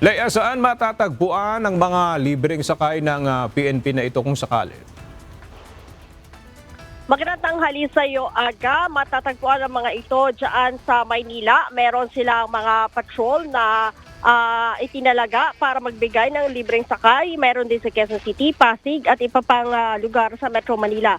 Leia, saan matatagpuan ang mga libreng sakay ng PNP na ito kung sakali? Magandang tanghali sa iyo, Aga. Matatagpuan ang mga ito dyan sa Maynila. Meron silang mga patrol na itinalaga para magbigay ng libreng sakay. Meron din sa Quezon City, Pasig at iba pang lugar sa Metro Manila.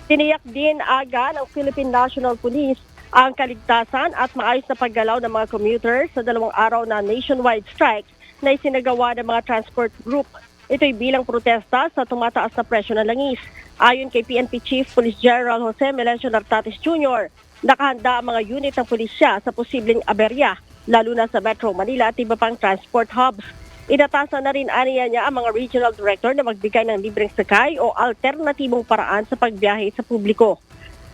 Tiniyak din, Aga, ng Philippine National Police ang kaligtasan at maayos na paggalaw ng mga commuters sa 2 araw na nationwide strike na isinagawa ng mga transport group. Ito'y bilang protesta sa tumataas na presyo ng langis. Ayon kay PNP Chief Police General Jose Melencio Nartates Jr., nakahanda ang mga unit ng pulisya sa posibleng aberya, lalo na sa Metro Manila at iba pang transport hubs. Inatasan na rin aniya niya ang mga regional director na magbigay ng libreng sakay o alternatibong paraan sa pagbiyahe sa publiko.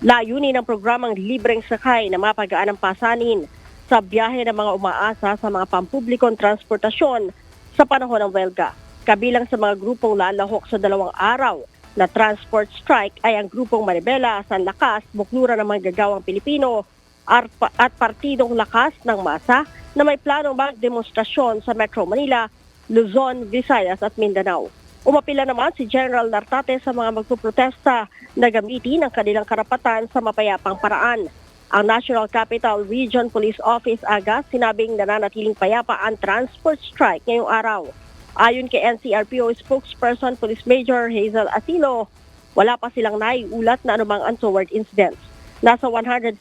Layunin ng programang libreng sakay na mapagaan ang pasanin sa biyahe ng mga umaasa sa mga pampublikong transportasyon sa panahon ng welga. Kabilang sa mga grupong lalahok sa 2 araw na transport strike ay ang grupong Manibela, San Lakas, Buknuran ng mga gagawang Pilipino at Partidong Lakas ng Masa na may planong magdemonstrasyon sa Metro Manila, Luzon, Visayas at Mindanao. Umapila naman si General Nartates sa mga magpuprotesta na gamitin ang kanilang karapatan sa mapayapang paraan. Ang National Capital Region Police Office Aga sinabing nananatiling payapa ang transport strike ngayong araw. Ayon kay NCRPO spokesperson Police Major Hazel Asilo, wala pa silang naiulat na anumang untoward incidents. Nasa 114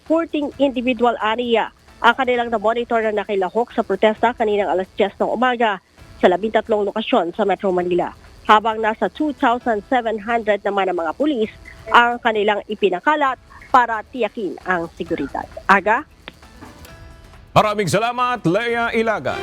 individual area ang kanilang na-monitor na nakilahok sa protesta kaninang alas 10 ng umaga sa 13 lokasyon sa Metro Manila. Habang nasa 2,700 naman ang mga pulis ang kanilang ipinakalat para tiyakin ang seguridad. Aga? Maraming salamat, Leia Ilagan.